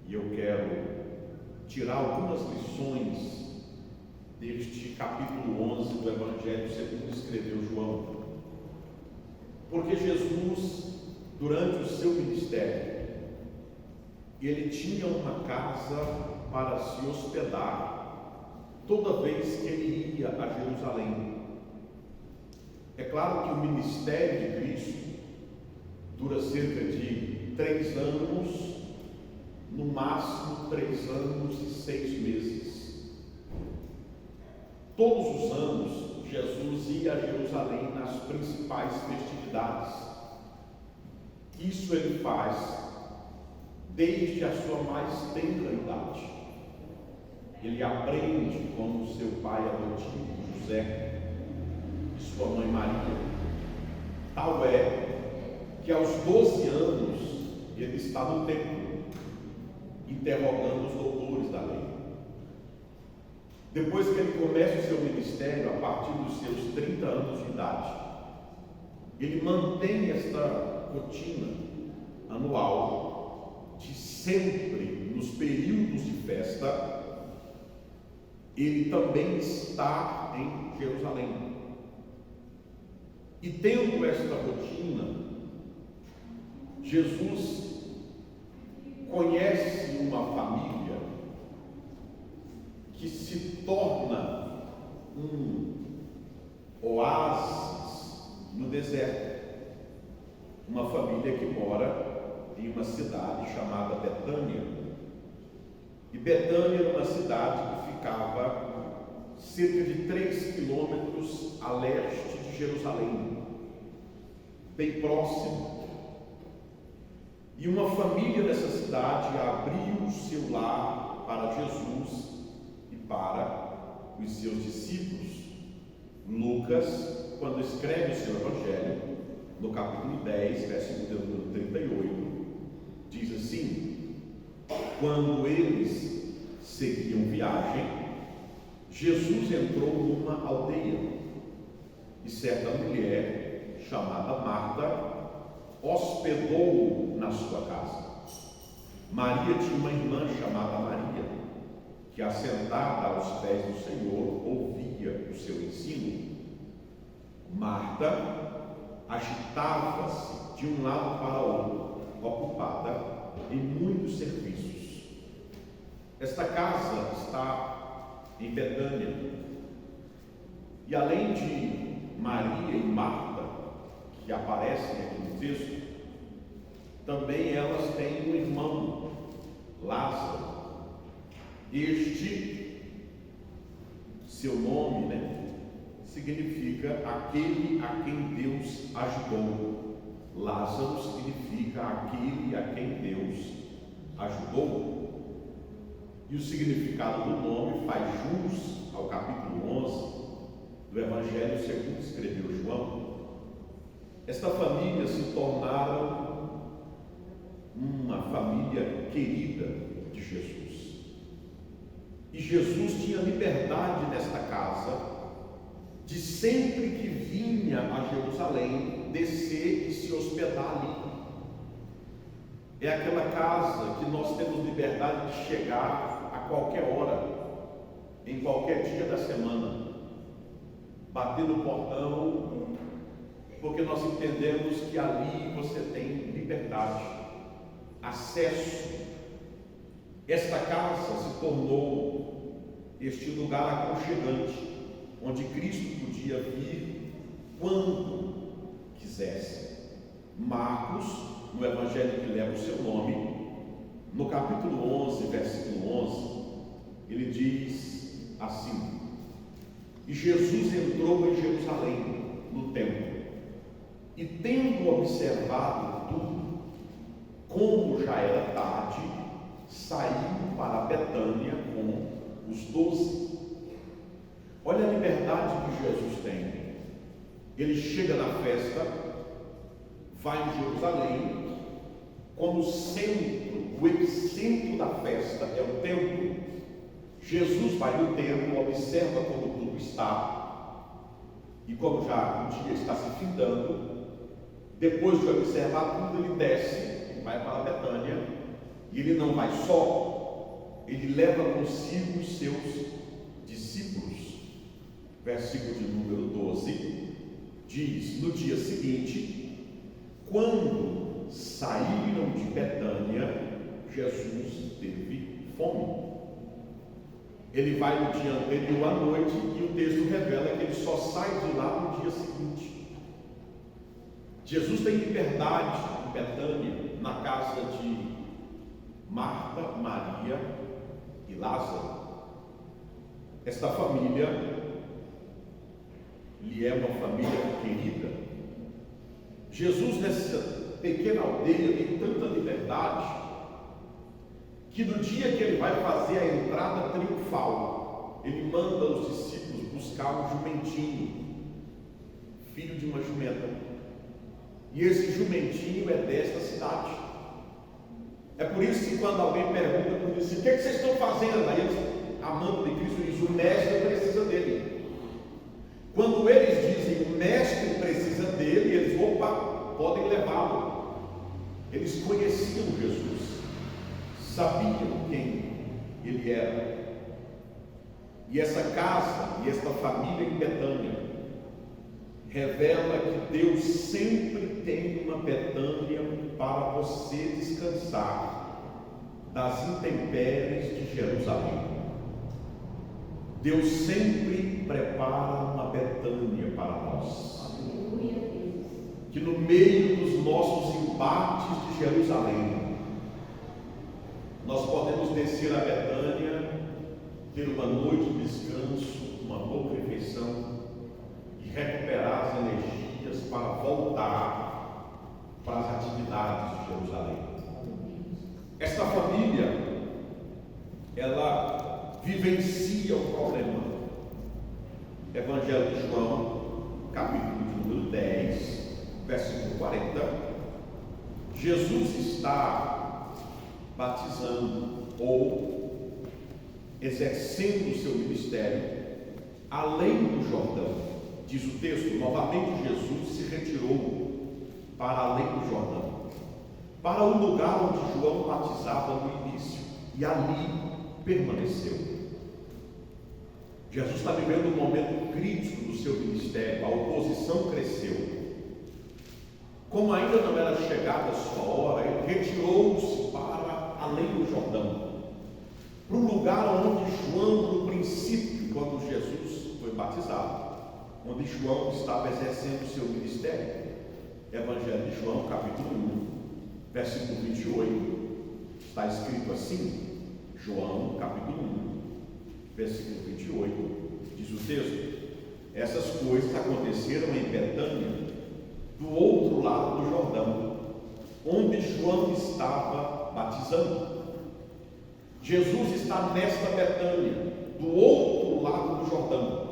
E eu quero tirar algumas lições deste capítulo 11 do Evangelho segundo escreveu João. Porque Jesus, durante o seu ministério, ele tinha uma casa para se hospedar toda vez que ele ia a Jerusalém. É claro que o ministério de Cristo dura cerca de 3 anos, no máximo 3 anos e 6 meses. Todos os anos, Jesus ia a Jerusalém nas principais festividades. Isso ele faz desde a sua mais tenra idade. Ele aprende com o seu pai adotivo, José, e sua mãe Maria. Tal é que aos 12 anos ele está no templo, interrogando os doutores da lei. Depois que ele começa o seu ministério, a partir dos seus 30 anos de idade, ele mantém esta rotina anual de sempre, nos períodos de festa, ele também está em Jerusalém. E tendo esta rotina, Jesus conhece uma família que se torna um oásis no deserto. Uma família que mora em uma cidade chamada Betânia. E Betânia era uma cidade que ficava cerca de 3 quilômetros a leste de Jerusalém, bem próximo. E uma família dessa cidade abriu o seu lar para Jesus e para os seus discípulos. Lucas, quando escreve o seu Evangelho, no capítulo 10, versículo 38, diz assim: quando eles seguiam viagem, Jesus entrou numa aldeia e certa mulher, chamada Marta, hospedou-o na sua casa. Maria tinha uma irmã chamada Maria, que assentada aos pés do Senhor, ouvia o seu ensino. Marta agitava-se de um lado para o outro, ocupada em muitos serviços. Esta casa está em Betânia, e além de Maria e Marta, que aparecem aqui no texto, também elas têm um irmão, Lázaro. Este, seu nome, significa aquele a quem Deus ajudou. Lázaro significa aquele a quem Deus ajudou. E o significado do nome faz jus ao capítulo 11 do Evangelho segundo escreveu João. Esta família se tornaram uma família querida de Jesus. E Jesus tinha liberdade nesta casa de sempre que vinha a Jerusalém, descer e se hospedar ali. É aquela casa que nós temos liberdade de chegar a qualquer hora, em qualquer dia da semana, bater no portão, porque nós entendemos que ali você tem liberdade, acesso. Esta casa se tornou este lugar aconchegante, onde Cristo podia vir quando quisesse. Marcos, no Evangelho que leva o seu nome, no capítulo 11, versículo 11, ele diz assim: e Jesus entrou em Jerusalém, no templo, e tendo observado tudo, como já era tarde, saiu para Betânia com os 12. Olha a liberdade que Jesus tem. Ele chega na festa, vai em Jerusalém, como centro, o epicentro da festa é o templo. Jesus vai no templo, observa como tudo está, e como já o dia está se findando, depois de observar tudo, ele desce, vai para Betânia, e ele não vai só, ele leva consigo os seus discípulos. Versículo de número 12 diz: no dia seguinte, quando saíram de Betânia, Jesus teve fome. Ele vai no dia anterior à noite e o texto revela que ele só sai de lá no dia seguinte. Jesus tem liberdade em Betânia, na casa de Marta, Maria e Lázaro. Esta família lhe é uma família querida. Jesus, nessa pequena aldeia, tem tanta liberdade que no dia que ele vai fazer a entrada triunfal, ele manda os discípulos buscar um jumentinho, filho de uma jumenta. E esse jumentinho é desta cidade. É por isso que quando alguém pergunta para eles, o que vocês estão fazendo? Aí eles, amando de Cristo, diz: o mestre precisa dele. Quando eles dizem o mestre precisa dele, eles, opa, podem levá-lo. Eles conheciam Jesus, sabiam quem ele era. E essa casa e esta família em Betânia revela que Deus sempre tem uma Betânia para você descansar das intempéries de Jerusalém. Deus sempre prepara uma Betânia para nós. Que no meio dos nossos embates de Jerusalém, nós podemos descer a Betânia, ter uma noite de descanso, uma boa refeição e recuperar as energias para voltar para as atividades de Jerusalém. Esta família, ela vivencia o problema. Evangelho de João, capítulo de número 10, versículo 40. Jesus está batizando ou exercendo o seu ministério além do Jordão. Diz o texto, novamente Jesus se retirou para além do Jordão, para o lugar onde João batizava no início, e ali permaneceu. Jesus está vivendo um momento crítico do seu ministério, a oposição cresceu. Como ainda não era chegada a sua hora, ele retirou-se para além do Jordão, para o lugar onde João, no princípio, quando Jesus foi batizado, onde João estava exercendo o seu ministério. Evangelho de João, capítulo 1, versículo 28, está escrito assim, João, capítulo 1, versículo 28, diz o texto: essas coisas aconteceram em Betânia, do outro lado do Jordão, onde João estava batizando. Jesus está nesta Betânia, do outro lado do Jordão.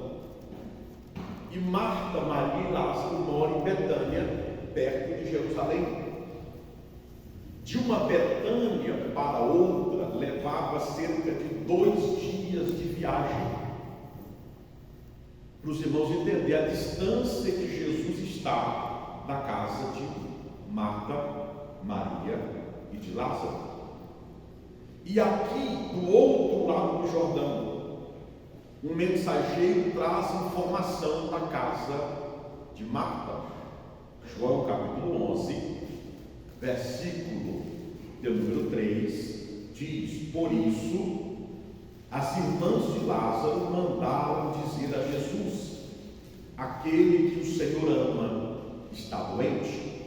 E Marta, Maria e Lázaro moram em Betânia, perto de Jerusalém. De uma Betânia para outra levava cerca de 2 dias de viagem. Para os irmãos entenderem a distância que Jesus está da casa de Marta, Maria e de Lázaro. E aqui, do outro lado do Jordão, um mensageiro traz informação da casa de Marta. João capítulo 11, versículo de número 3, diz: por isso, as irmãs de Lázaro mandaram dizer a Jesus: aquele que o Senhor ama está doente.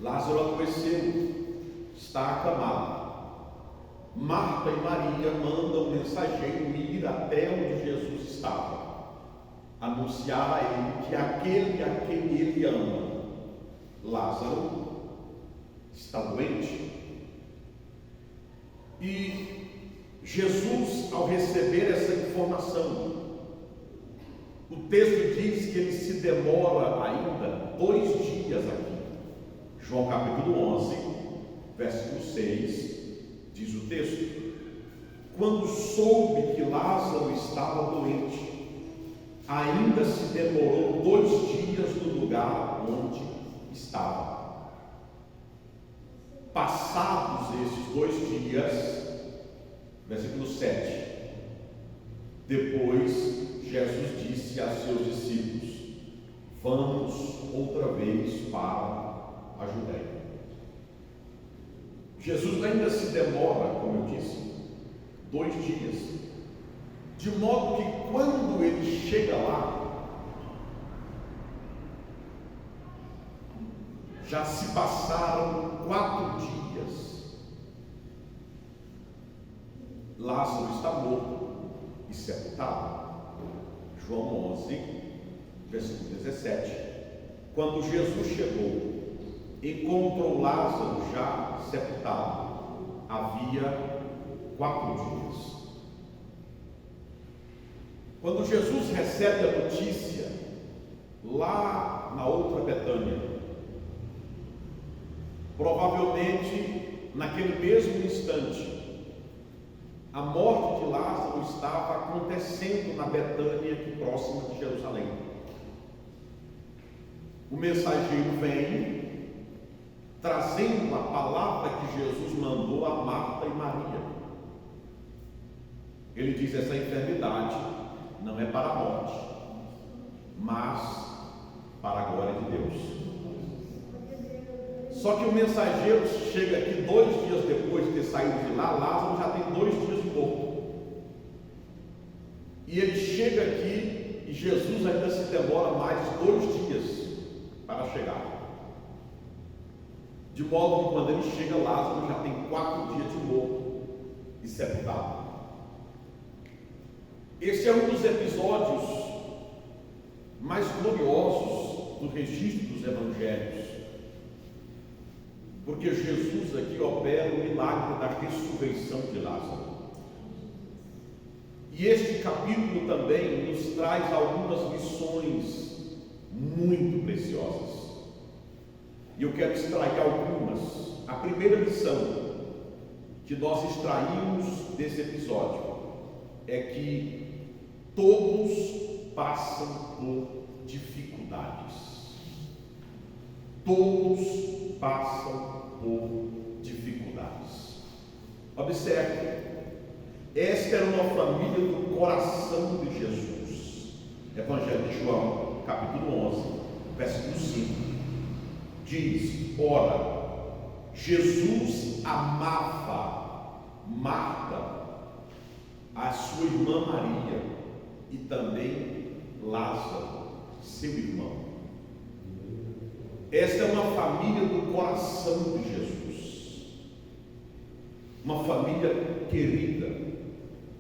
Lázaro adoeceu, está acamado. Marta e Maria mandam o mensageiro ir até onde Jesus estava, anunciar a ele que aquele a quem ele ama, Lázaro, está doente. E Jesus, ao receber essa informação, o texto diz que ele se demora ainda 2 dias aqui. João capítulo 11, versículo 6, diz o texto: quando soube que Lázaro estava doente, ainda se demorou 2 dias no lugar onde estava. Passados esses 2 dias, versículo 7. Depois Jesus disse a seus discípulos: vamos outra vez para a Judéia. Jesus ainda se demora, como eu disse, 2 dias, de modo que quando ele chega lá, já se passaram 4 dias. Lázaro está morto e sepultado. João 11, versículo 17. Quando Jesus chegou, encontrou Lázaro já sepultado. Havia 4 dias. Quando Jesus recebe a notícia, lá na outra Betânia, provavelmente naquele mesmo instante, a morte de Lázaro estava acontecendo na Betânia, aqui próxima de Jerusalém. O mensageiro vem trazendo a palavra que Jesus mandou a Marta e Maria. Ele diz: essa enfermidade não é para a morte, mas para a glória de Deus. Só que o mensageiro chega aqui 2 dias depois de ter saído de lá. Lázaro já tem 2 dias de morto. E ele chega aqui e Jesus ainda se demora mais 2 dias para chegar. De modo que quando ele chega, Lázaro já tem 4 dias de morto e sepultado. Esse é um dos episódios mais gloriosos do registro dos evangelhos, porque Jesus aqui opera o milagre da ressurreição de Lázaro. E este capítulo também nos traz algumas lições muito preciosas. E eu quero extrair algumas. A primeira lição que nós extraímos desse episódio é que todos passam por dificuldades. Todos passam por dificuldades. Observe, esta era uma família do coração de Jesus. Evangelho de João, capítulo 11, versículo 5. Diz: ora, Jesus amava Marta, a sua irmã Maria, e também Lázaro, seu irmão. Esta é uma família do coração de Jesus, uma família querida,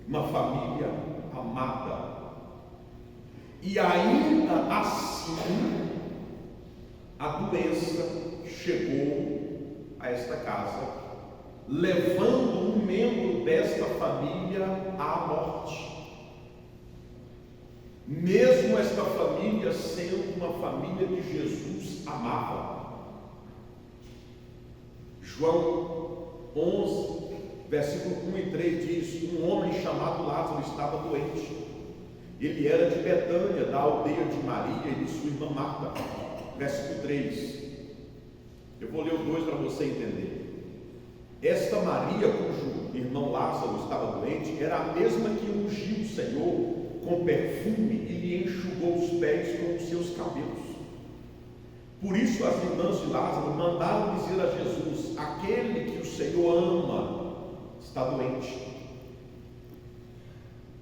uma família amada. E ainda assim, a doença chegou a esta casa, levando um membro desta família à morte. Mesmo esta família sendo uma família que Jesus amava. João 11, versículo 1 e 3 diz: um homem chamado Lázaro estava doente. Ele era de Betânia, da aldeia de Maria e de sua irmã Marta. Versículo 3. Eu vou ler o 2 para você entender. Esta Maria, cujo irmão Lázaro estava doente, era a mesma que ungiu o Senhor com perfume e lhe enxugou os pés com os seus cabelos. Por isso as irmãs de Lázaro mandaram dizer a Jesus: aquele que o Senhor ama está doente.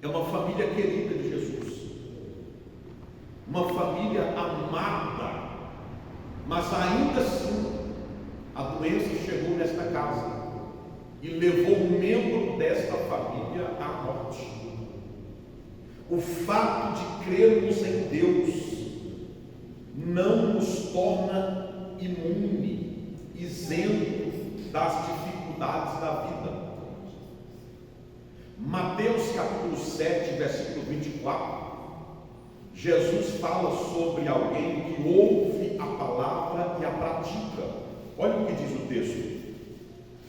É uma família querida de Jesus, uma família amada, mas ainda assim a doença chegou nesta casa e levou um membro desta família à morte. O fato de crermos em Deus não nos torna imune, isento das dificuldades da vida. Mateus capítulo 7, versículo 24, Jesus fala sobre alguém que ouve a palavra e a pratica. Olha o que diz o texto: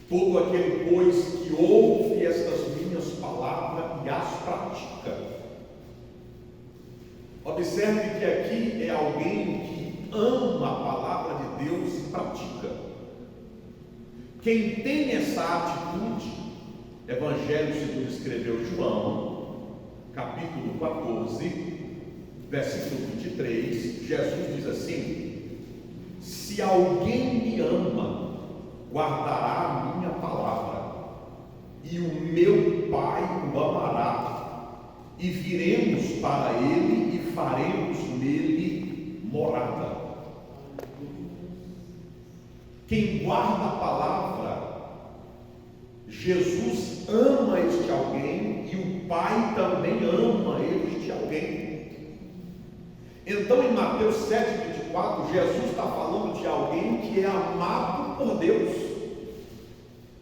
todo aquele, pois, que ouve estas minhas palavras e as pratica. Observe que aqui é alguém que ama a palavra de Deus e pratica. Quem tem essa atitude, Evangelho segundo escreveu João, capítulo 14, versículo 23, Jesus diz assim: se alguém me ama, guardará a minha palavra, e o meu Pai o amará, e viremos para ele e faremos nele morada. Quem guarda a palavra, Jesus ama este alguém e o Pai também ama este alguém. Então, em Mateus 7,24, Jesus está falando de alguém que é amado por Deus.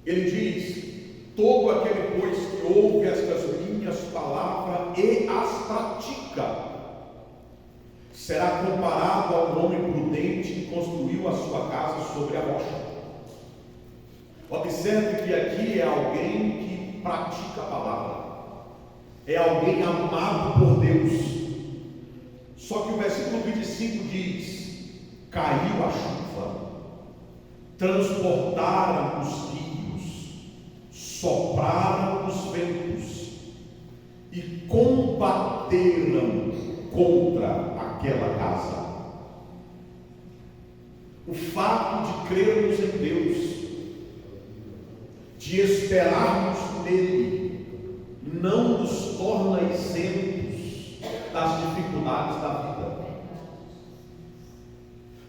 Ele diz: todo aquele, pois, que ouve estas minhas palavras e as pratica, será comparado a um homem prudente que construiu a sua casa sobre a rocha. Observe que aqui é alguém que pratica a palavra, é alguém amado por Deus. Só que o versículo 25 diz: caiu a chuva, transportaram os rios, sopraram os ventos e combateram contra aquela casa. O fato de crermos em Deus, de esperarmos nele, não nos torna isentos das dificuldades da vida.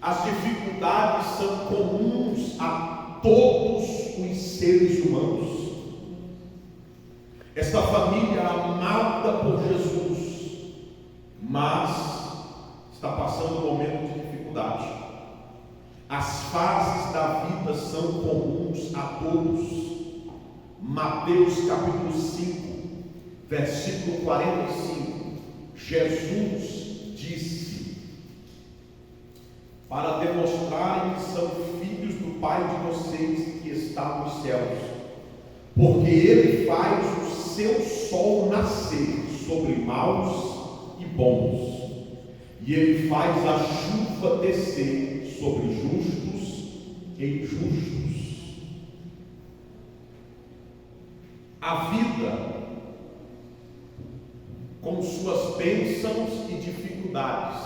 As dificuldades são comuns a todos os seres humanos. Esta família amada por Jesus, mas está passando um momento de dificuldade. As fases da vida são comuns a todos. Mateus capítulo 5, versículo 45, Jesus disse: para demonstrarem que são filhos do Pai de vocês que está nos céus, porque Ele faz o seu sol nascer sobre maus e bons, e Ele faz a chuva descer sobre justos e injustos. A vida, com suas bênçãos e dificuldades,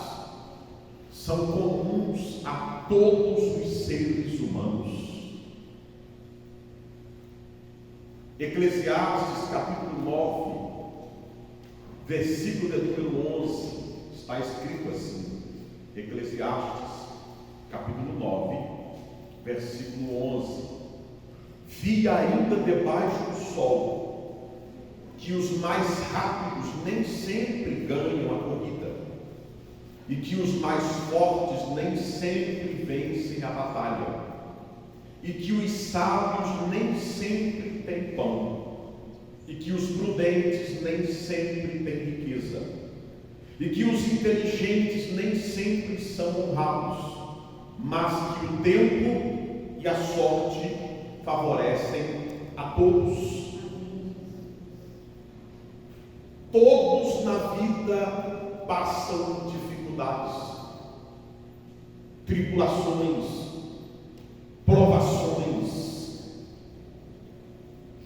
são comuns a todos os seres humanos. Eclesiastes capítulo 9, versículo de número 11, está escrito assim. Eclesiastes capítulo 9, versículo 11: vi ainda debaixo do sol que os mais rápidos nem sempre ganham a corrida, e que os mais fortes nem sempre vencem a batalha, e que os sábios nem sempre têm pão, e que os prudentes nem sempre têm riqueza, e que os inteligentes nem sempre são honrados, mas que o tempo e a sorte favorecem a todos. Todos na vida passam dificuldades, tribulações, provações.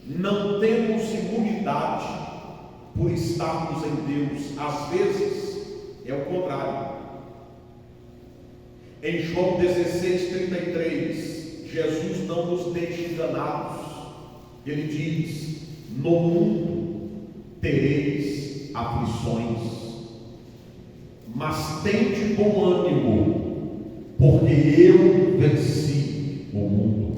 Não temos imunidade por estarmos em Deus. Às vezes é o contrário. Em João 16:33, Jesus não nos deixa enganados. Ele diz: no mundo tereis aflições, mas tende bom ânimo, porque eu venci o mundo.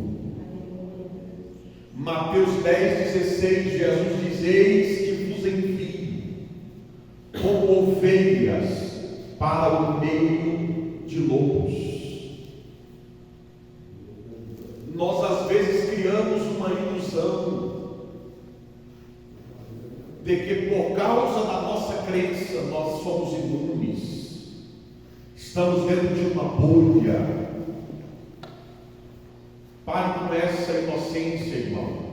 Mateus 10:16, Jesus diz: eis que vos envio como ovelhas para o meio de lobos. Nós às vezes criamos uma ilusão de que por causa da nossa crença nós somos imunes, estamos dentro de uma bolha. Pare com essa inocência, irmão.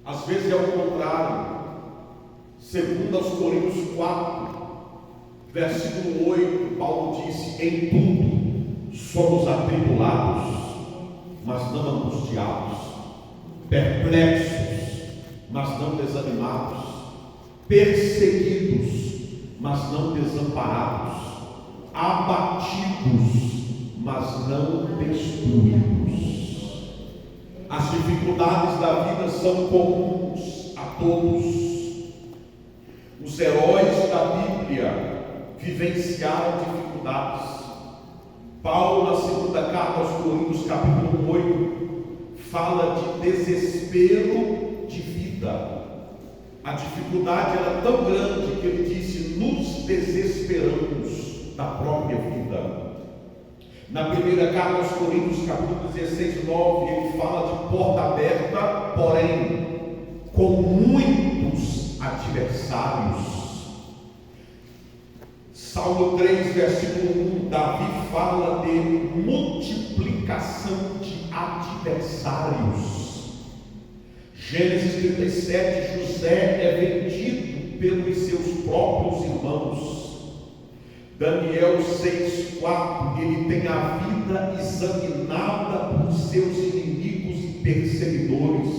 Às vezes é o contrário. Segundo aos Coríntios 4, versículo 8, Paulo disse: em tudo somos atribulados, mas não angustiados, perplexos, mas não desanimados, perseguidos, mas não desamparados, abatidos, mas não destruídos. As dificuldades da vida são comuns a todos. Os heróis da Bíblia vivenciaram dificuldades. Paulo, na segunda carta aos Coríntios, capítulo 8, fala de desespero de vida. A dificuldade era tão grande que ele disse: nos desesperamos da própria vida. Na primeira carta aos Coríntios, capítulo 16, 9, ele fala de porta aberta, porém com muitos adversários. Salmo 3, versículo 1, Davi fala de multiplicação de adversários. Gênesis 37, José é vendido pelos seus próprios irmãos. Daniel 6,4, ele tem a vida examinada por seus inimigos e perseguidores.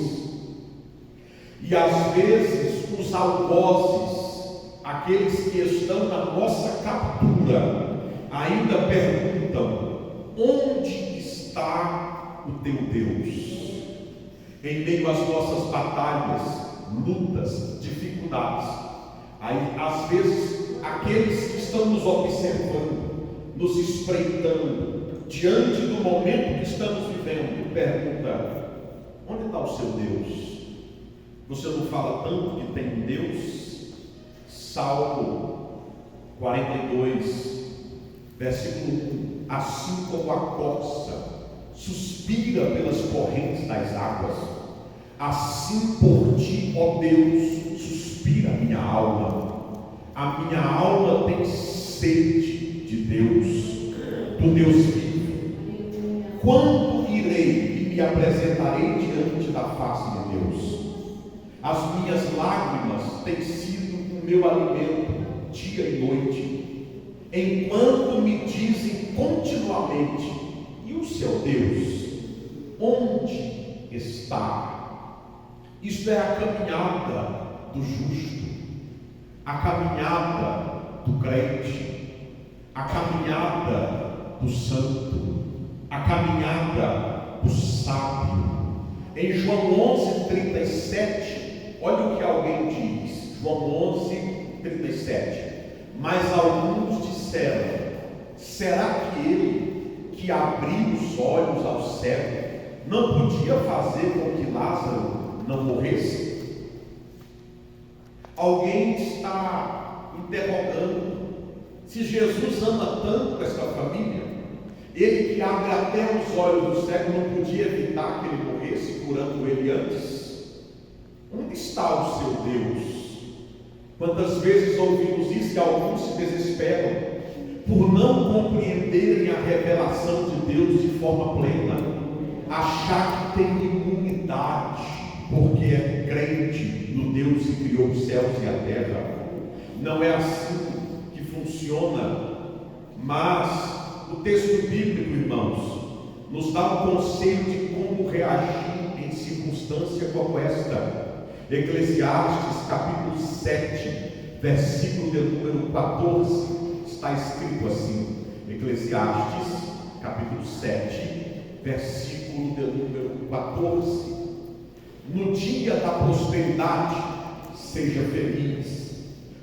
E às vezes os algozes, aqueles que estão na nossa captura, ainda perguntam: onde está o teu Deus? Em meio às nossas batalhas, lutas, dificuldades, aí às vezes aqueles que estão nos observando, nos espreitando, diante do momento que estamos vivendo, perguntam: onde está o seu Deus? Você não fala tanto que tem um Deus? Salmo 42, versículo 1: assim como a corça suspira pelas correntes das águas, assim por ti, ó Deus, suspira a minha alma. A minha alma tem sede de Deus, do Deus vivo. Quando irei e me apresentarei diante da face de Deus? As minhas lágrimas têm sido o meu alimento dia e noite, enquanto me dizem continuamente: e o seu Deus, onde está? Isto é a caminhada do justo, a caminhada do crente, a caminhada do santo, a caminhada do sábio. Em João 11:37, olha o que alguém diz. João 11:37. Mas alguns disseram: será que ele que abriu os olhos ao cego não podia fazer com que Lázaro não morresse? Alguém está interrogando se Jesus ama tanto esta família, ele que abre até os olhos do cego não podia evitar que ele morresse, curando ele antes? Onde está o seu Deus? Quantas vezes ouvimos isso e alguns se desesperam por não compreenderem a revelação de Deus de forma plena, achar que tem imunidade porque é crente no Deus que criou os céus e a terra. Não é assim que funciona. Mas o texto bíblico, irmãos, nos dá um conselho de como reagir em circunstância como esta. Eclesiastes capítulo 7, versículo de número 14, está escrito assim. Eclesiastes capítulo 7, versículo de número 14: no dia da prosperidade seja feliz,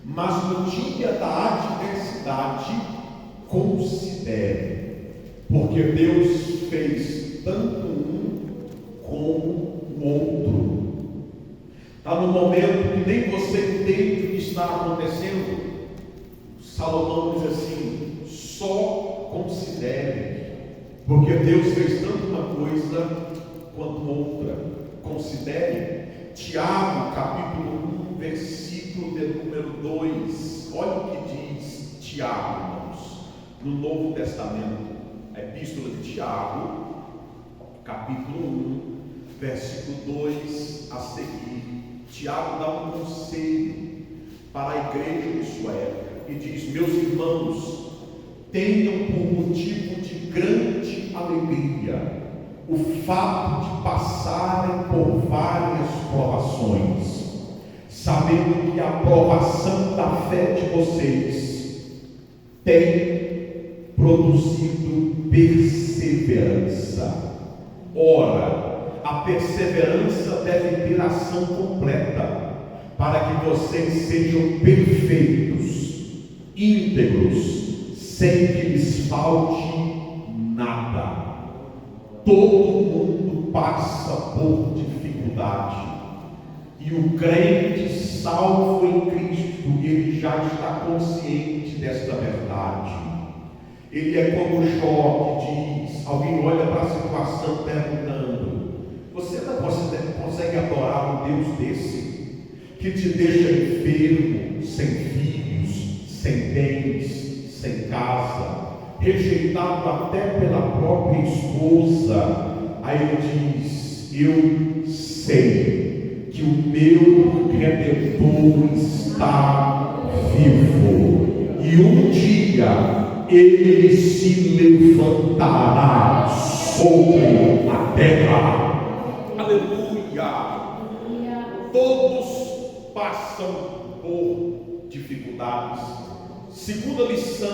mas no dia da adversidade considere, porque Deus fez tanto um como o outro. Está no momento que nem você entende o que está acontecendo. Salomão diz assim: só considere, porque Deus fez tanto uma coisa quanto outra. Considere. Tiago capítulo 1, versículo de número 2. Olha o que diz Tiago, irmãos, no Novo Testamento. A epístola de Tiago, capítulo 1, versículo 2 a seguir. Tiago dá um conselho para a igreja de sua época e diz: meus irmãos, tenham por motivo de grande alegria o fato de passarem por várias provações, sabendo que a provação da fé de vocês tem produzido perseverança. Ora, a perseverança deve ter ação completa, para que vocês sejam perfeitos, íntegros, sem que lhes falte nada. Todo mundo passa por dificuldade, e o crente salvo em Cristo, ele já está consciente desta verdade. Ele é como Jó, que diz, alguém olha para a situação perguntando: você não consegue adorar um Deus desse, que te deixa enfermo, sem filhos, sem bens, sem casa, rejeitado até pela própria esposa? Aí ele diz: eu sei que o meu Redentor está vivo, e um dia ele se levantará sobre a terra. Aleluia! Todos passam por dificuldades. Segunda lição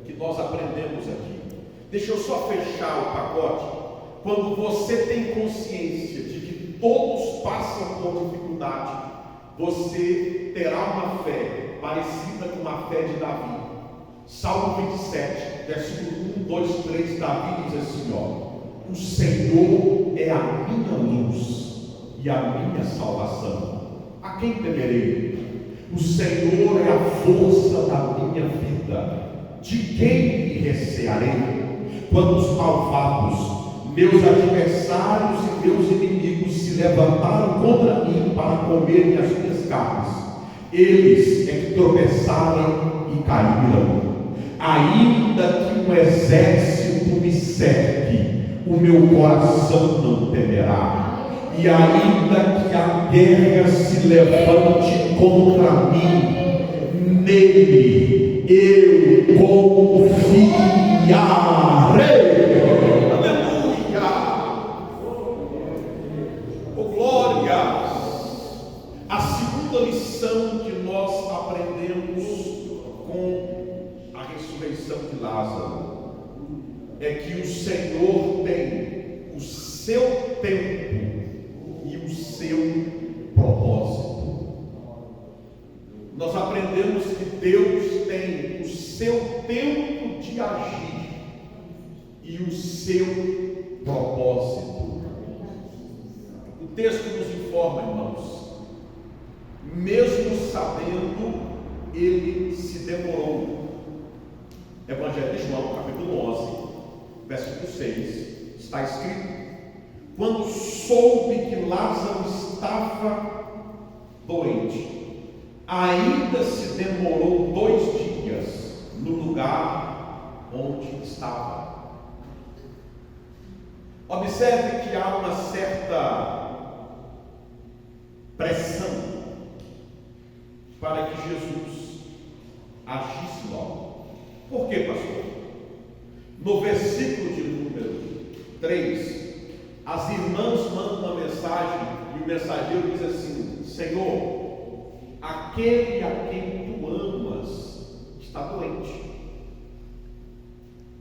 que nós aprendemos aqui. Deixa eu só fechar o pacote. Quando você tem consciência de que todos passam por dificuldade, você terá uma fé parecida com a fé de Davi. Salmo 27, versículo 1, 2, 3, Davi diz assim: o Senhor é a minha luz e a minha salvação. A quem temerei? O Senhor é a força da minha vida. De quem me recearei? Quando os malvados, meus adversários e meus inimigos, se levantaram contra mim para comerem as minhas carnes, eles é que tropeçaram e caíram. Ainda que um exército me cerque, o meu coração não temerá. E ainda que a guerra se levante contra mim, nele eu confiarei. Aleluia! Oh, glória! A segunda lição que nós aprendemos com a ressurreição de Lázaro é que o Senhor tem o seu tempo e o seu propósito. Nós aprendemos que Deus tem o seu tempo de agir e o seu propósito. O texto nos informa, irmãos, mesmo sabendo, ele se demorou. Evangelho de João, capítulo 11, versículo 6, está escrito: quando soube que Lázaro estava doente, ainda se demorou 2 dias no lugar onde estava. Observe que há uma certa pressão para que Jesus agisse logo. Por quê, pastor? No versículo de número 3, as irmãs mandam uma mensagem e o mensageiro diz assim: Senhor, aquele a quem tu amas está doente.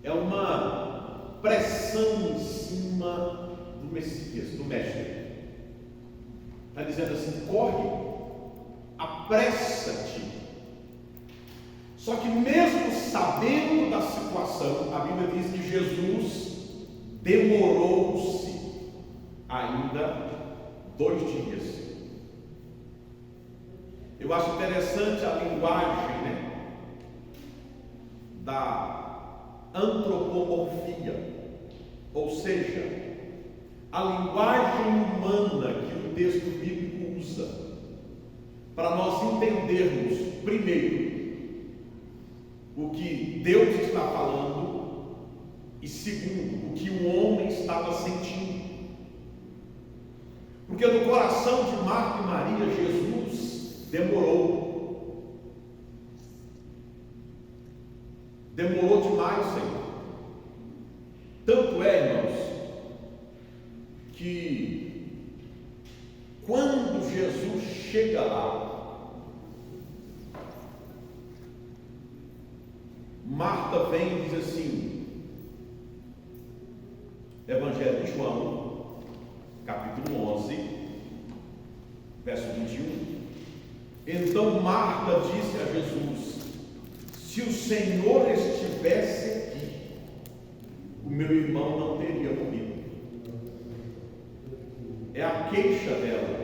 É uma pressão em cima do Messias, do Mestre. Está dizendo assim: corre, apressa-te. Só que mesmo sabendo da situação, a Bíblia diz que Jesus demorou-se ainda 2 dias. Eu acho interessante a linguagem, da antropomorfia, ou seja, a linguagem humana que o texto bíblico usa para nós entendermos, primeiro, o que Deus está falando, e segundo, o que o homem estava sentindo. Porque no coração de Marta e Maria, Jesus demorou demais, Senhor. Jesus chega lá, Marta vem e diz assim, Evangelho de João, capítulo 11, verso 21. Então Marta disse a Jesus: se o Senhor estivesse aqui, o meu irmão não teria morrido. É a queixa dela.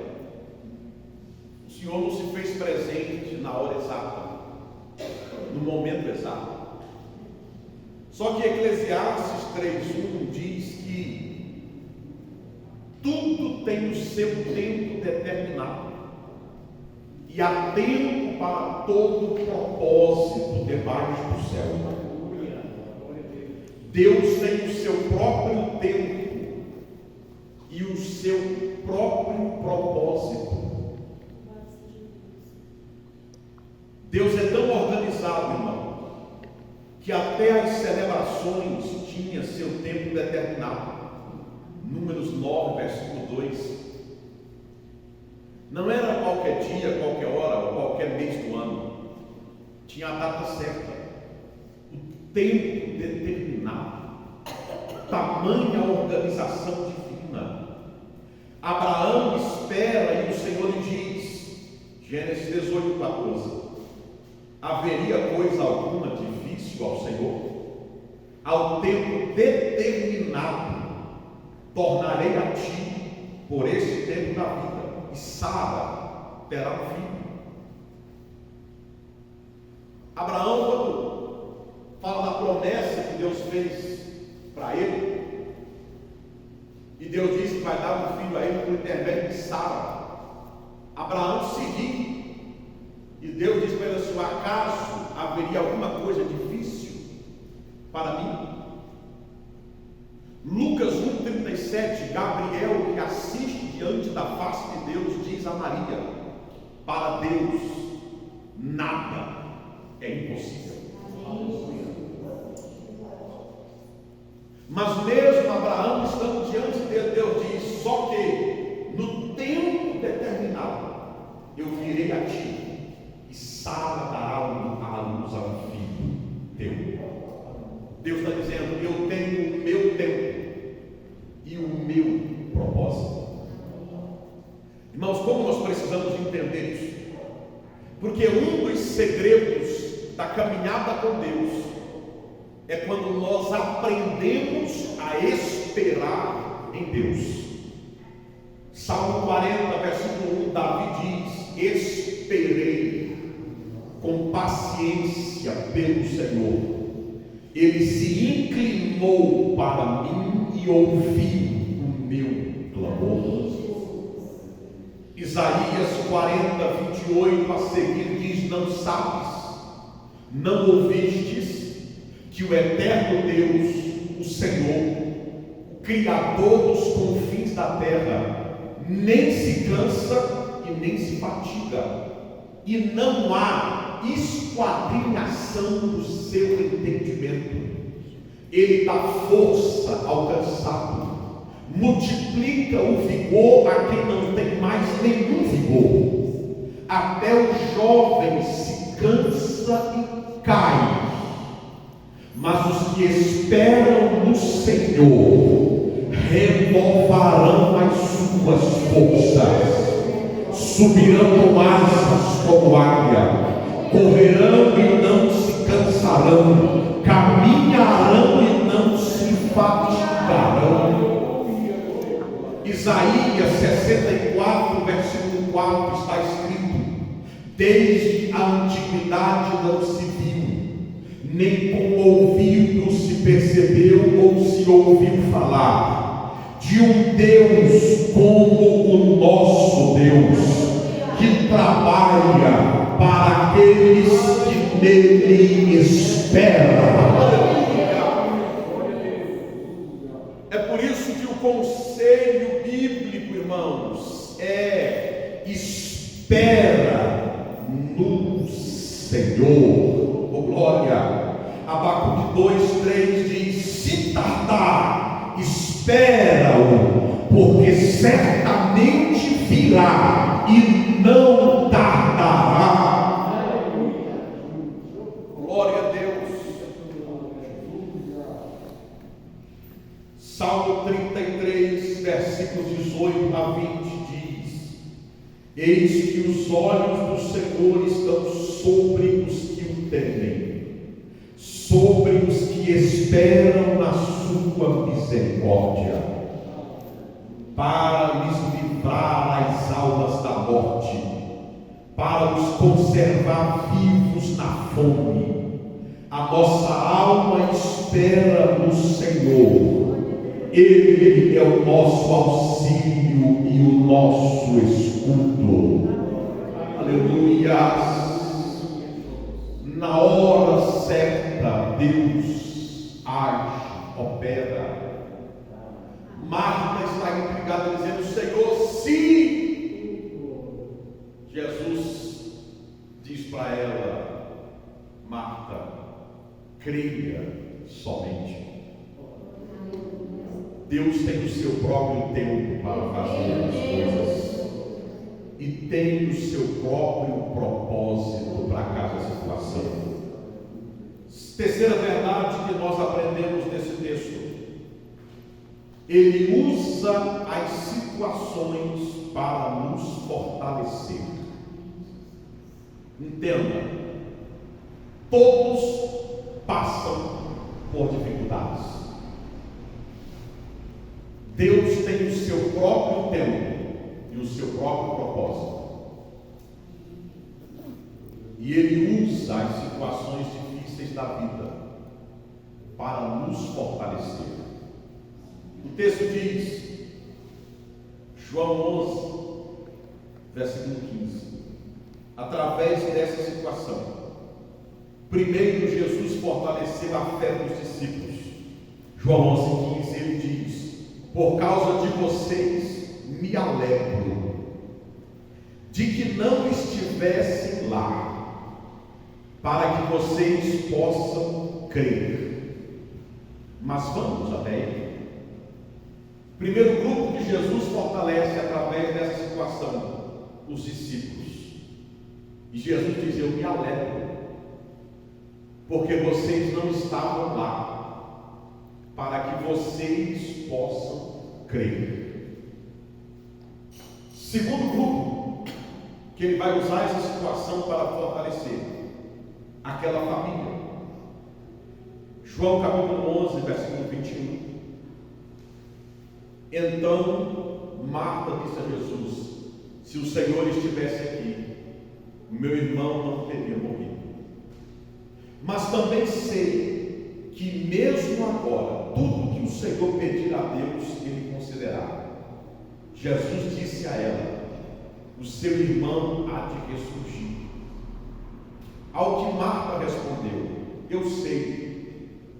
O Senhor não se fez presente na hora exata, no momento exato. Só que Eclesiastes 3:1 diz que tudo tem o seu tempo determinado, e há tempo para todo propósito debaixo do céu. Deus tem o seu próprio tempo e o seu próprio propósito. Deus é tão organizado, irmão, que até as celebrações tinha seu tempo determinado. Números 9, versículo 2. Não era qualquer dia, qualquer hora, ou qualquer mês do ano. Tinha a data certa, o tempo determinado. Tamanha organização divina. Abraão espera e o Senhor lhe diz, Gênesis 18:14, haveria coisa alguma difícil ao Senhor? Ao tempo determinado tornarei a ti por esse tempo da vida, e Sara terá um filho. Abraão, quando fala da promessa que Deus fez para ele, e Deus disse que vai dar um filho a ele por intermédio de Sara, Abraão seguiu, e Deus disse para ele assim: acaso haveria alguma coisa difícil para mim? Lucas 1,37, Gabriel, que assiste diante da face de Deus, diz a Maria: para Deus nada é impossível. Mas mesmo Abraão estando diante dele, Deus diz: só que no tempo determinado eu virei a ti, e Sara dará à luz a um filho teu. Deus está dizendo: eu tenho o meu tempo e o meu propósito. Irmãos, como nós precisamos entender isso? Porque um dos segredos da caminhada com Deus é quando nós aprendemos a esperar em Deus. Salmo 40, versículo 1, Davi diz: esperei com paciência pelo Senhor. Ele se inclinou para mim e ouviu o meu clamor. Isaías 40, 28 a seguir diz: não sabes, não ouvistes que o eterno Deus, o Senhor, o Criador dos confins da terra, nem se cansa e nem se fatiga, e não há esquadrinhação do seu entendimento. Ele dá força ao cansado, multiplica o vigor a quem não tem mais nenhum vigor. Até o jovem se cansa e cai, mas os que esperam no Senhor renovarão as suas forças, subirão com asas como águia, correrão e não se cansarão, caminharão e não se fatigarão. Isaías 64, versículo 4 está escrito: desde a antiguidade não se viu, nem com ouvido se percebeu ou se ouviu falar de um Deus como o nosso Deus, que trabalha para aqueles que nele esperam. É por isso que o conselho bíblico, irmãos, é: espera no Senhor. Oh, glória! Abacuque 2:3 diz: se tardar, espera-o, porque certamente virá virá e não tardará. Glória a Deus. Salmo 33, versículos 18 a 20 diz: eis que os olhos do Senhor estão sobre os que o temem, sobre os que esperam na sua misericórdia, para lhes livrar as almas da morte, para os conservar vivos na fome. A nossa alma espera no Senhor, Ele é o nosso auxílio e o nosso escudo. Aleluia. Na hora certa, Deus age, opera. Marta está intrigada, dizendo: Senhor, sim. Jesus diz para ela: Marta, creia somente. Deus tem o seu próprio tempo para fazer as coisas e tem o seu próprio propósito para cada situação. Terceira verdade que nós aprendemos nesse texto: Ele usa as situações para nos fortalecer. Entenda, todos passam por dificuldades. Deus tem o seu próprio tempo e o seu próprio propósito. E Ele usa as situações difíceis da vida para nos fortalecer. O texto diz, João 11, versículo 15: através dessa situação, primeiro Jesus fortaleceu a fé dos discípulos. João 11, 15, ele diz: por causa de vocês me alegro de que não estivessem lá, para que vocês possam crer. Mas vamos até ele. Primeiro grupo que Jesus fortalece através dessa situação: os discípulos. E Jesus diz: eu me alegro, porque vocês não estavam lá, para que vocês possam crer. Segundo grupo que ele vai usar essa situação para fortalecer: aquela família. João capítulo 11, versículo 21. Então Marta disse a Jesus: se o Senhor estivesse aqui, meu irmão não teria morrido. Mas também sei que mesmo agora, tudo que o Senhor pedir a Deus, Ele concederá. Jesus disse a ela: o seu irmão há de ressurgir. Ao que Marta respondeu: eu sei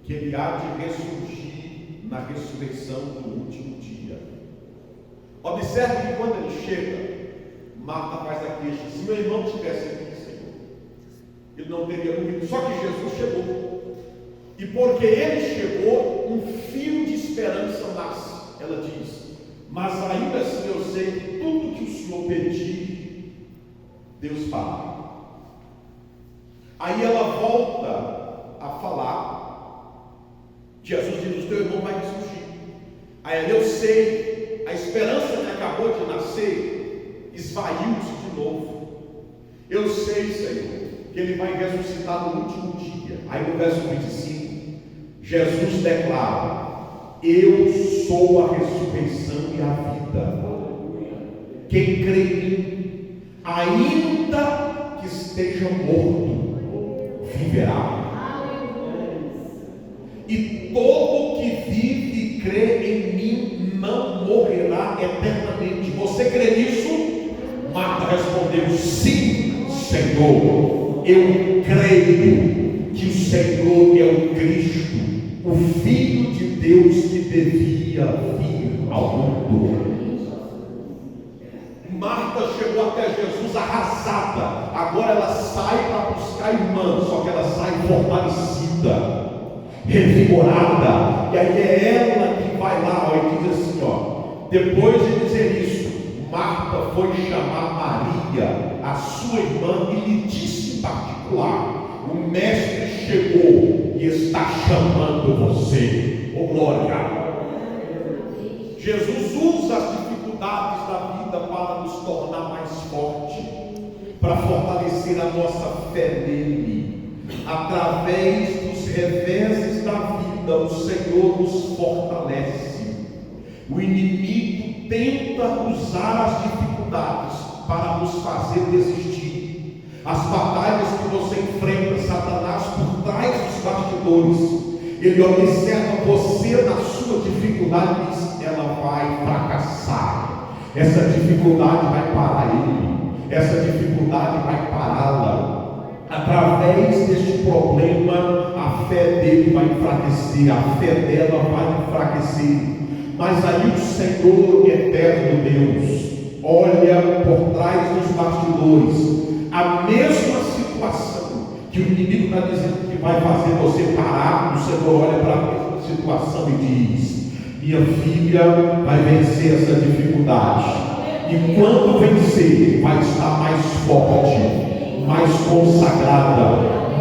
que ele há de ressurgir na ressurreição do último dia. Observe que quando ele chega, Marta faz a queixa: se meu irmão estivesse aqui, Senhor, ele não teria morrido. Só que Jesus chegou, e porque ele chegou, um fio de esperança nasce. Ela diz: mas ainda assim eu sei que tudo que o Senhor pedir, Deus fará. Aí ela volta a falar. Jesus diz: o teu irmão vai ressurgir. Aí ela: eu sei, a esperança que acabou de nascer esvaiu-se de novo. Eu sei, Senhor, que ele vai ressuscitar no último dia. Aí no verso 25, Jesus declara: eu sou a ressurreição e a vida. Quem crê em mim, ainda que esteja morto, viverá. E todo que vive e crê em mim não morrerá eternamente. Você crê nisso? Marta respondeu: sim, Senhor, eu creio que o Senhor é o Cristo, o Filho de Deus que devia vir ao mundo. Marta chegou até Jesus arrasada. Agora ela sai para buscar a irmã, só que ela sai fortalecida, revigorada. E aí é ela que vai lá, e diz assim: depois de dizer isso, Marta foi chamar Maria, a sua irmã, e lhe disse em particular: o mestre chegou e está chamando você. Oh glória! Jesus usa as dificuldades da vida para nos tornar mais fortes, para fortalecer a nossa fé nele. Através dos reveses da vida, o Senhor nos fortalece. O inimigo tenta usar as dificuldades para nos fazer desistir. As batalhas que você enfrenta, Satanás, por trás dos bastidores, ele observa você na sua dificuldade e diz: ela vai fracassar, essa dificuldade vai parar ele, essa dificuldade vai pará-la. Através deste problema, a fé dele vai enfraquecer, a fé dela vai enfraquecer. Mas aí o Senhor eterno Deus olha por trás dos bastidores, a mesma situação que o inimigo está dizendo que vai fazer você parar, o Senhor olha para a mesma situação e diz: minha filha vai vencer essa dificuldade, e quando vencer, vai estar mais forte, mais consagrada,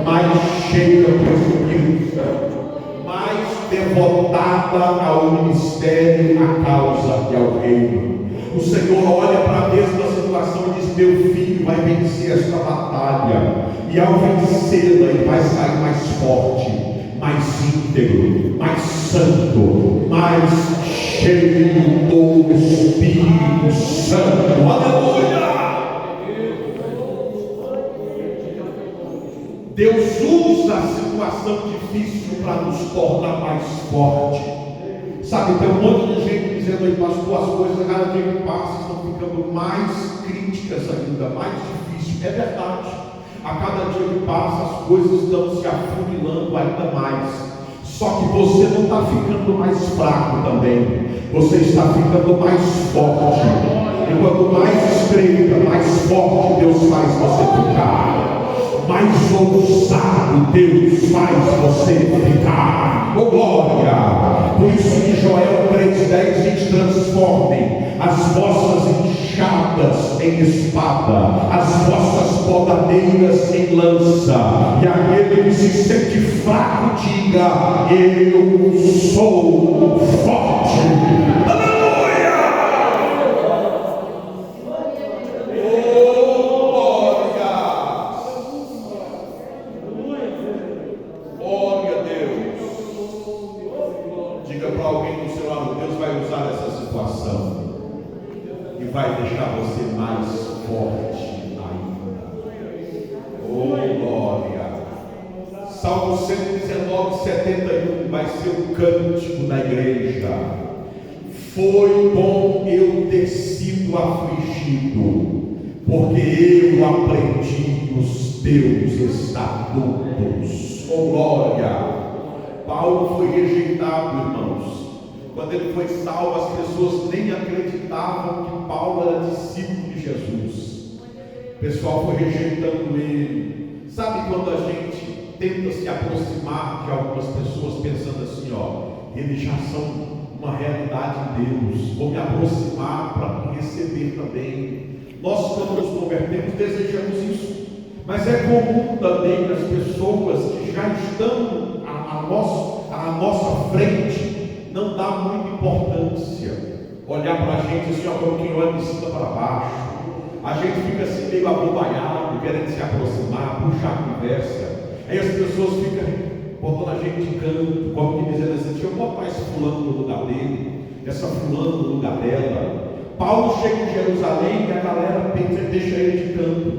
mais cheia do Espírito Santo, mais devotada ao ministério, à causa e ao reino. O Senhor olha para a mesma situação e diz: meu filho vai vencer esta batalha, e ao vencê-la ele vai sair mais forte, mais íntegro, mais santo, mais cheio do Espírito Santo. Aleluia! Deus usa a situação difícil para nos tornar mais forte. Sabe, tem um monte de gente dizendo aí: pastor, as coisas cada dia que passa estão ficando mais críticas ainda, mais difíceis. É verdade, a cada dia que passa as coisas estão se afunilando ainda mais. Só que você não está ficando mais fraco também, você está ficando mais forte. E quanto mais estreita, mais forte Deus faz você ficar, mais ousado Deus faz você ficar. Oh glória! Por isso que Joel 3,10 diz: transformem as vossas enxadas em espada, as vossas podadeiras em lança, e aquele que se sente fraco diga: eu sou forte. Vai deixar você mais forte ainda. Oh glória! Salmo 119, 71 vai ser o cântico da igreja. Foi bom eu ter sido afligido, porque eu aprendi os teus estatutos. Oh glória! Paulo foi rejeitado, irmãos. Quando ele foi salvo, as pessoas nem acreditavam que Paulo era discípulo de Jesus. O pessoal foi rejeitando ele. Sabe quando a gente tenta se aproximar de algumas pessoas pensando assim: ó, eles já são uma realidade em Deus, vou me aproximar para receber também. Nós, quando nos convertemos, desejamos isso. Mas é comum também as pessoas que já estão à nossa frente não dá muita importância, olhar para a gente assim, ó, como quem olha de cima para baixo. A gente fica assim meio abobalhado, querendo se aproximar, puxar a conversa. Aí as pessoas ficam botando a gente de canto, como que dizendo assim: deixa eu botar esse fulano no lugar dele, essa fulana no lugar dela. Paulo chega em Jerusalém e a galera deixa ele de canto.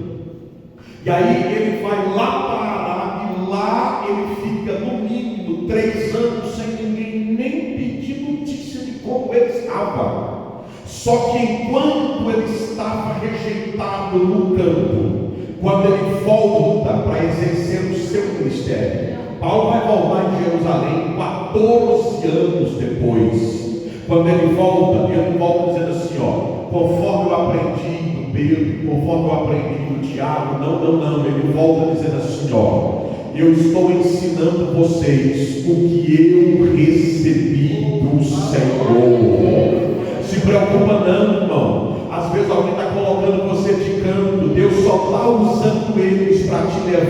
E aí ele vai lá para Ará, e lá ele fica no mínimo 3 anos sem ninguém nem pedir notícia de como ele estava. Só que enquanto ele estava rejeitado no campo, quando ele volta para exercer o seu ministério, Paulo vai voltar em Jerusalém 14 anos depois. Quando ele volta não volta dizendo assim: ó, conforme eu aprendi do Pedro, conforme eu aprendi do Tiago. Não, ele volta dizendo assim: ó, eu estou ensinando vocês o que eu recebi do Senhor. Se preocupa não, irmão. Às vezes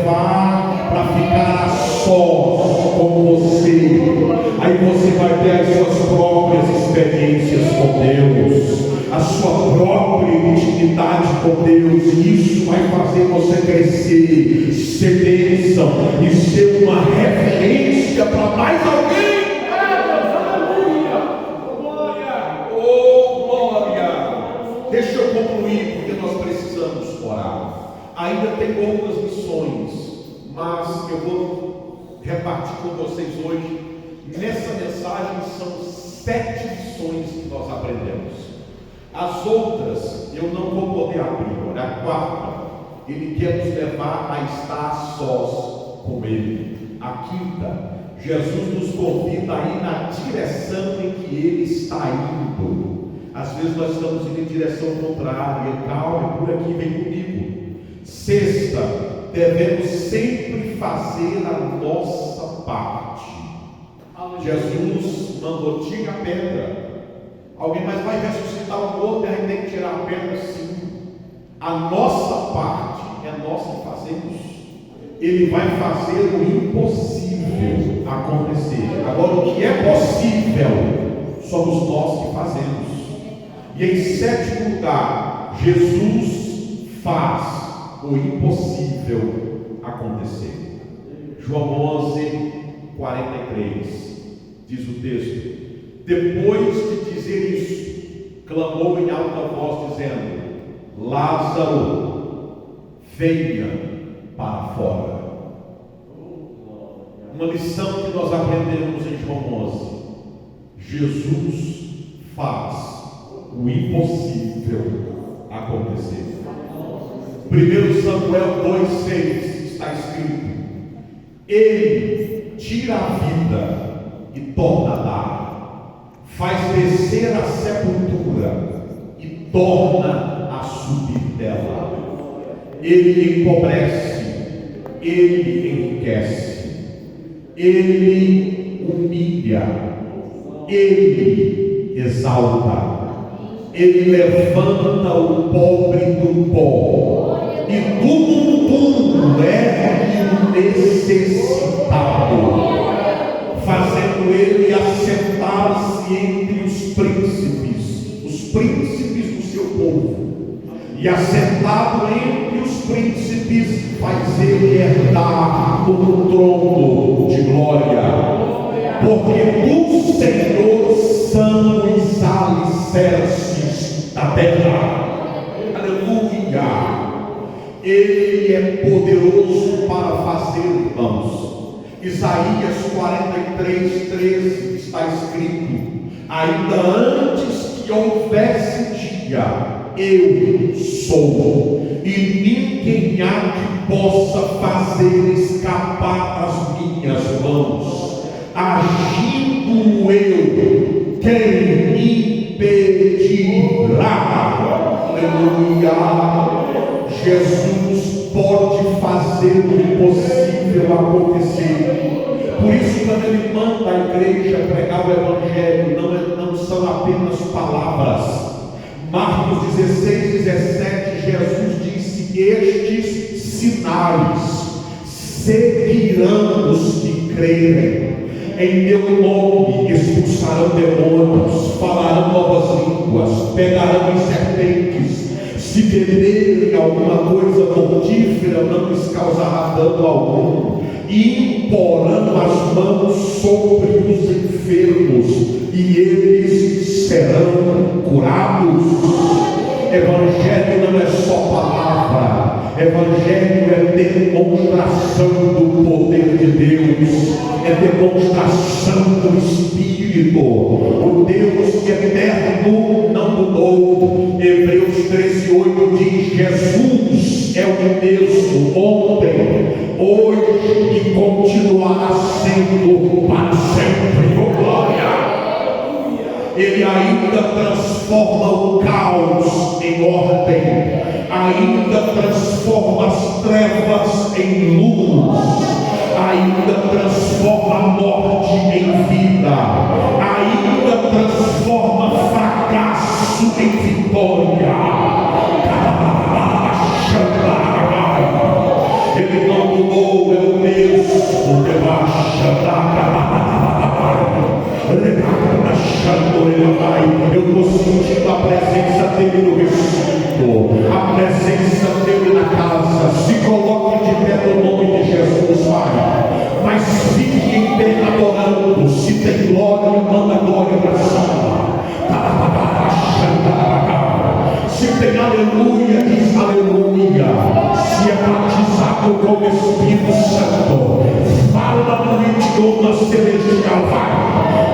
levar para ficar a sós com você. Aí você vai ter as suas próprias experiências com Deus, a sua própria intimidade com Deus, e isso vai fazer você crescer, ser bênção e ser uma referência para mais alguém. Oh, glória! Deixa eu concluir, porque nós precisamos orar. Ainda tem outras missões, mas eu vou repartir com vocês hoje. Nessa mensagem são 7 lições que nós aprendemos. As outras eu não vou poder abrir. A quarta, ele quer nos levar a estar a sós com ele. A quinta, Jesus nos convida a ir na direção em que ele está indo. Às vezes nós estamos indo em direção contrária. Calma, por aqui, vem comigo. Sexta, devemos sempre fazer a nossa parte. Jesus mandou: tire a pedra. Alguém mais vai ressuscitar o morto e a gente tem que tirar a pedra? Sim. A nossa parte é nós que fazemos. Ele vai fazer o impossível acontecer. Agora, o que é possível somos nós que fazemos. E em 7º lugar, Jesus faz o impossível acontecer. João 11, 43 diz o texto: depois de dizer isso, clamou em alta voz, dizendo: Lázaro, venha para fora. Uma lição que nós aprendemos em João 11: Jesus faz o impossível acontecer. 1 Samuel 2,6 está escrito: Ele tira a vida e torna a dar, faz descer a sepultura e torna a subir dela. Ele empobrece, ele enriquece, ele humilha, ele exalta, ele levanta o pobre do pó e do mundo ergue o necessitado, fazendo ele assentar-se entre os príncipes do seu povo. E assentado entre os príncipes, faz ele herdar o trono de glória. Porque do Senhor são os alicerces da terra. Aleluia! Ele é poderoso para fazer, irmãos. Isaías 43:13 está escrito: ainda antes que houvesse dia, eu sou, e ninguém há que possa fazer escapar das minhas mãos. Agindo eu, quem me impedirá? Aleluia! Jesus pode fazer o impossível acontecer. Por isso, quando ele manda a igreja pregar o evangelho, não são apenas palavras. Marcos 16:17, Jesus disse: estes sinais seguirão os que crerem. Em meu nome expulsarão demônios, falarão novas línguas, pegarão em serpentes, se beberem alguma coisa mortífera, não lhes causará dano algum, e imporão as mãos sobre os enfermos, e eles serão curados. Evangelho não é só palavra, evangelho é demonstração do poder de Deus, é demonstração do Espírito. O Deus eterno não mudou. Hebreus 13:8 diz: Jesus é o mesmo ontem, hoje e continuará sendo para sempre. Glória! Ele ainda transforma o caos em ordem, ainda transforma as trevas em luz, ainda transforma a morte em vida, ainda transforma fracasso em vitória. Ele não mudou. mas fique em pé adorando. Se tem glória, manda glória para cima. Se tem aleluia, diz aleluia. Se é batizado com o Espírito Santo, fala no idioma celestial, vai.